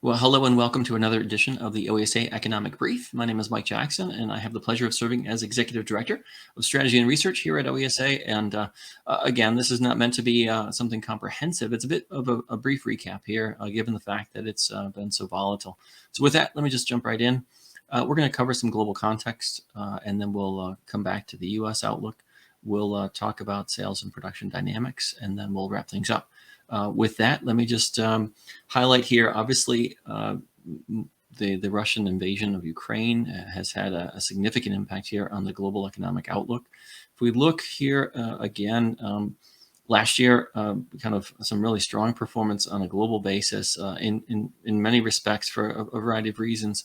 Well, hello and welcome to another edition of the OESA Economic Brief. My name is Mike Jackson, and I have the pleasure of serving as Executive Director of Strategy and Research here at OESA. And again, this is not meant to be something comprehensive. It's a bit of a brief recap here, given the fact that it's been so volatile. So with that, let me just jump right in. We're going to cover some global context, and then we'll come back to the U.S. outlook. We'll talk about sales and production dynamics, and then we'll wrap things up. With that, let me just highlight here, obviously, the Russian invasion of Ukraine has had a significant impact here on the global economic outlook. If we look here again, last year, kind of some really strong performance on a global basis in many respects for a variety of reasons.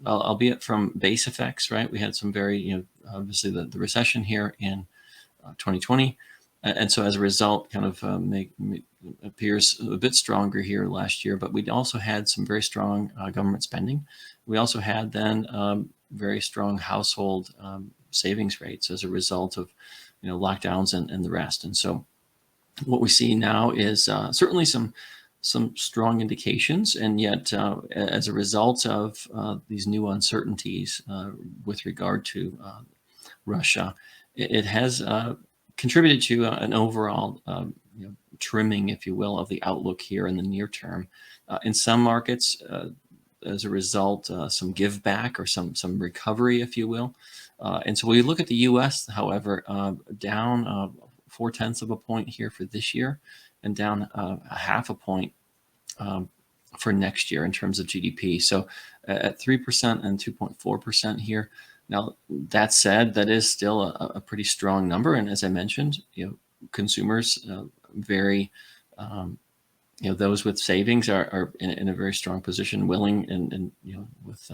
Albeit from base effects, right? We had some very, obviously the recession here in 2020. And so as a result, kind of appears a bit stronger here last year, but we also had some very strong government spending. We also had then very strong household savings rates as a result of, lockdowns and the rest. And so what we see now is certainly some strong indications, and yet as a result of these new uncertainties with regard to Russia, it has contributed to an overall trimming, if you will, of the outlook here in the near term. In some markets, as a result, some give back or some recovery, if you will. And so when we look at the U.S., however, down 0.4 of a point here for this year, and down 0.5 point for next year in terms of GDP. So at 3% and 2.4% here. Now, that said, that is still a pretty strong number. And as I mentioned, consumers very, those with savings are in a very strong position, willing and with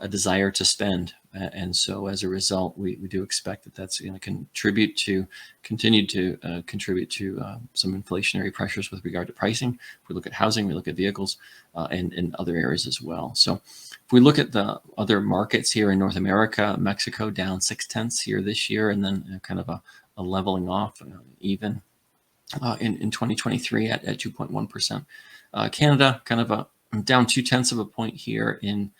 a desire to spend. And so as a result, we do expect that that's going to continue to contribute to some inflationary pressures with regard to pricing. If we look at housing, we look at vehicles and other areas as well. So if we look at the other markets here in North America, Mexico down 0.6 here this year, and then kind of a leveling off even in 2023 at 2.1%. Canada kind of down 0.2 of a point here in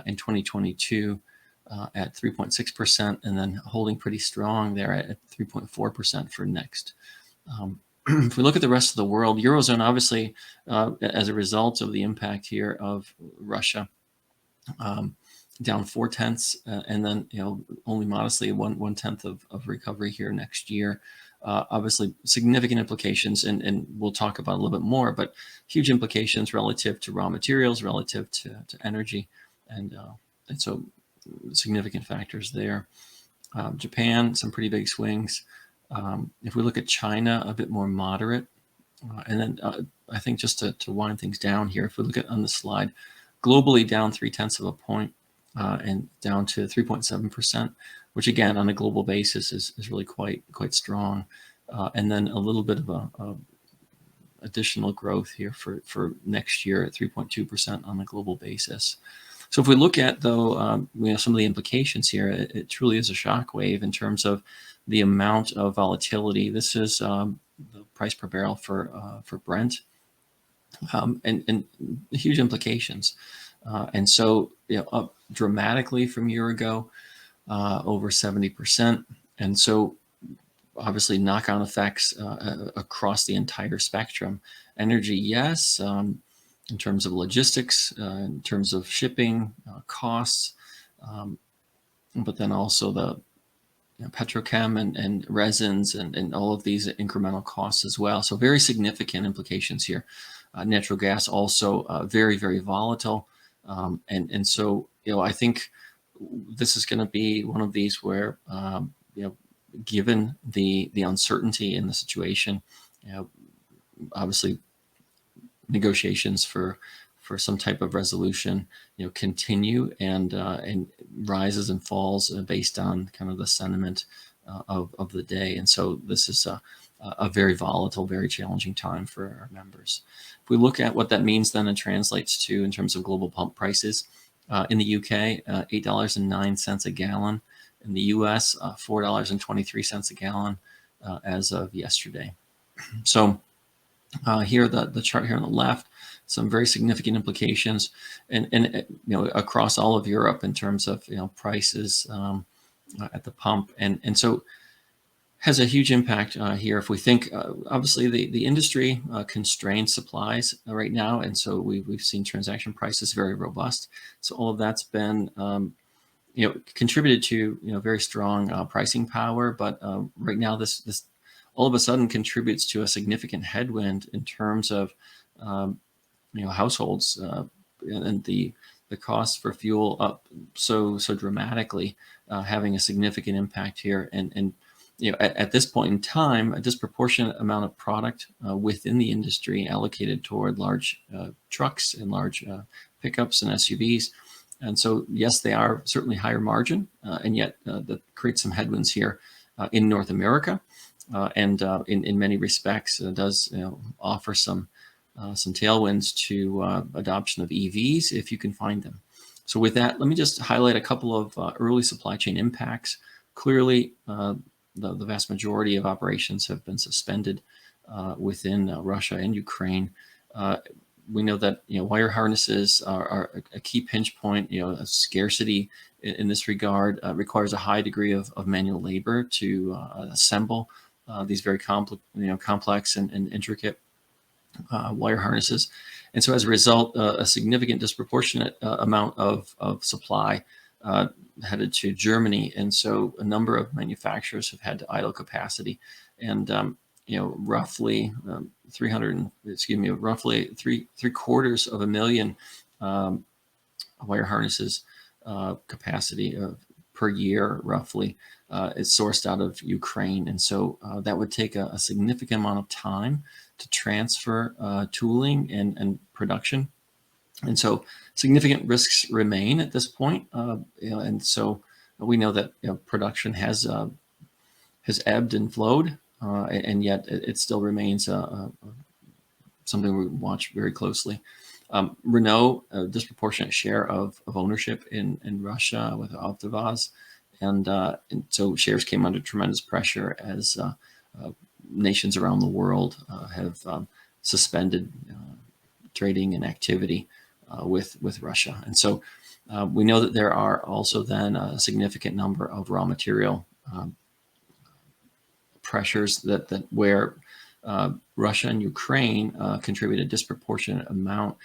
2022 at 3.6%, and then holding pretty strong there at 3.4% for next. If we look at the rest of the world, Eurozone, obviously, as a result of the impact here of Russia, down 0.4, and then only modestly 1/10 of recovery here next year. Obviously, significant implications, and we'll talk about a little bit more, but huge implications relative to raw materials, relative to energy, and so significant factors there. Japan, some pretty big swings. If we look at China, a bit more moderate. And then I think just to wind things down here, if we look at on the slide, globally down 0.3 of a point and down to 3.7%, which again, on a global basis is really quite strong. And then a little bit of a additional growth here for next year at 3.2% on a global basis. So if we look at, though, some of the implications here, it truly is a shockwave in terms of the amount of volatility. This is the price per barrel for Brent, and huge implications. And so, up dramatically from a year ago, over 70%. And so, obviously, knock-on effects across the entire spectrum. Energy, yes. In terms of logistics, in terms of shipping costs, but then also the petrochem and resins and all of these incremental costs as well. So very significant implications here. Natural gas also very, very volatile. And so, I think this is going to be one of these where, given the uncertainty in the situation, obviously, negotiations for some type of resolution, continue and rises and falls based on kind of the sentiment of the day. And so this is a very volatile, very challenging time for our members. If we look at what that means then and translates to in terms of global pump prices, in the UK, $8.09 a gallon. In the US, $4.23 a gallon as of yesterday. So Here, the chart here on the left, some very significant implications, and across all of Europe in terms of prices at the pump, and so has a huge impact here. If we think, obviously, the industry constrains supplies right now, and so we've seen transaction prices very robust. So all of that's been contributed to very strong pricing power. But right now, this all of a sudden contributes to a significant headwind in terms of households and the cost for fuel up so dramatically, having a significant impact here. And at this point in time, a disproportionate amount of product within the industry allocated toward large trucks and large pickups and SUVs. And so, yes, they are certainly higher margin, and yet that creates some headwinds here in North America, and in many respects does offer some tailwinds to adoption of EVs if you can find them. So with that, let me just highlight a couple of early supply chain impacts. Clearly, the vast majority of operations have been suspended within Russia and Ukraine. We know that wire harnesses are a key pinch point. A scarcity in this regard requires a high degree of manual labor to assemble these very complex and intricate wire harnesses. And so as a result, a significant disproportionate amount of supply headed to Germany. And so a number of manufacturers have had to idle capacity. And roughly roughly three quarters of a million wire harnesses capacity per year, roughly, is sourced out of Ukraine. And so that would take a significant amount of time to transfer tooling and production. And so significant risks remain at this point. And so we know that production has ebbed and flowed, and yet it still remains something we watch very closely. Renault, a disproportionate share of ownership in Russia with Avtovaz, and so shares came under tremendous pressure as nations around the world have suspended trading and activity with Russia. And so we know that there are also then a significant number of raw material pressures that where Russia and Ukraine contribute a disproportionate amount.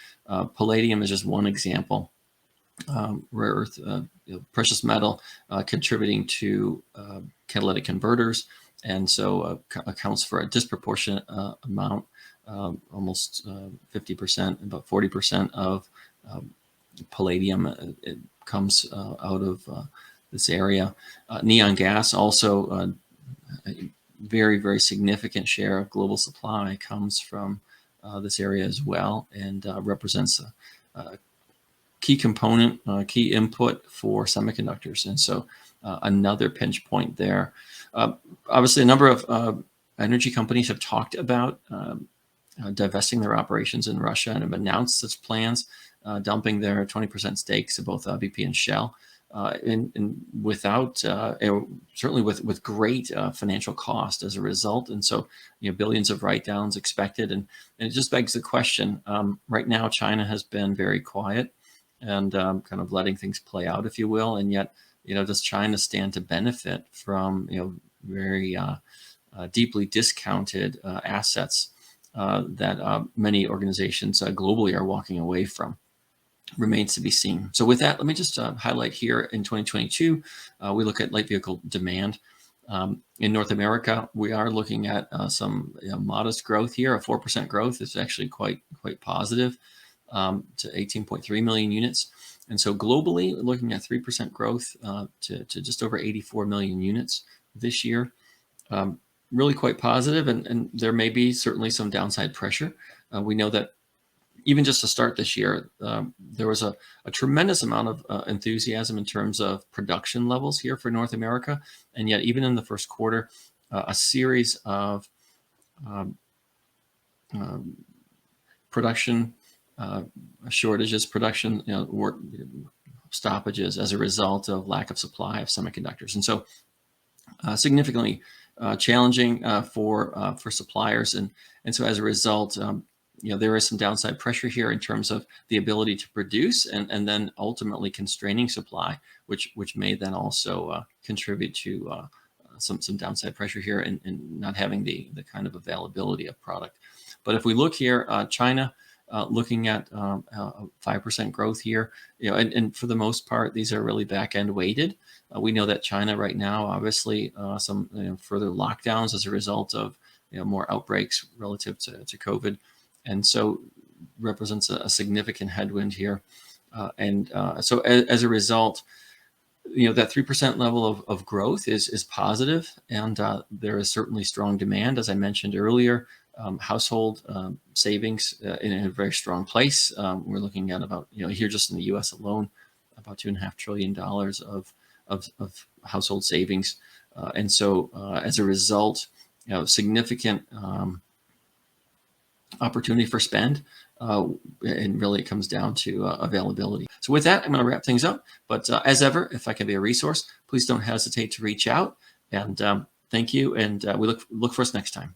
Palladium is just one example. Rare earth, precious metal, contributing to catalytic converters, and so accounts for a disproportionate amount, almost 50%, about 40% of palladium it comes out of this area. Neon gas also very, very significant share of global supply comes from this area as well, and represents a key component, key input for semiconductors. And so another pinch point there. Obviously, a number of energy companies have talked about divesting their operations in Russia and have announced such plans, dumping their 20% stakes in both BP and Shell. And without certainly with great financial cost as a result, and so billions of write-downs expected, and it just begs the question. Right now, China has been very quiet and kind of letting things play out, if you will, and yet does China stand to benefit from very deeply discounted assets that many organizations globally are walking away from? Remains to be seen. So with that, let me just highlight here in 2022, we look at light vehicle demand. In North America, we are looking at some modest growth here. A 4% growth is actually quite positive, to 18.3 million units. And so globally, looking at 3% growth to just over 84 million units this year. Really quite positive, and there may be certainly some downside pressure. We know that even just to start this year, there was a tremendous amount of enthusiasm in terms of production levels here for North America. And yet, even in the first quarter, a series of production shortages, production work stoppages as a result of lack of supply of semiconductors. And so significantly challenging for suppliers, and so as a result, there is some downside pressure here in terms of the ability to produce, and then ultimately constraining supply, which may then also contribute to some downside pressure here in not having the kind of availability of product. But if we look here, China, looking at 5% growth here, and for the most part, these are really back end weighted. We know that China right now, obviously, some further lockdowns as a result of more outbreaks relative to COVID, and so represents a significant headwind here. So as a result, that 3% level of growth is positive, and there is certainly strong demand, as I mentioned earlier. Household savings in a very strong place. We're looking at about, here just in the U.S. alone, about $2.5 trillion of household savings, and so as a result, significant opportunity for spend, and really it comes down to availability. So with that, I'm going to wrap things up. But as ever, if I can be a resource, please don't hesitate to reach out. And thank you, and we look for us next time.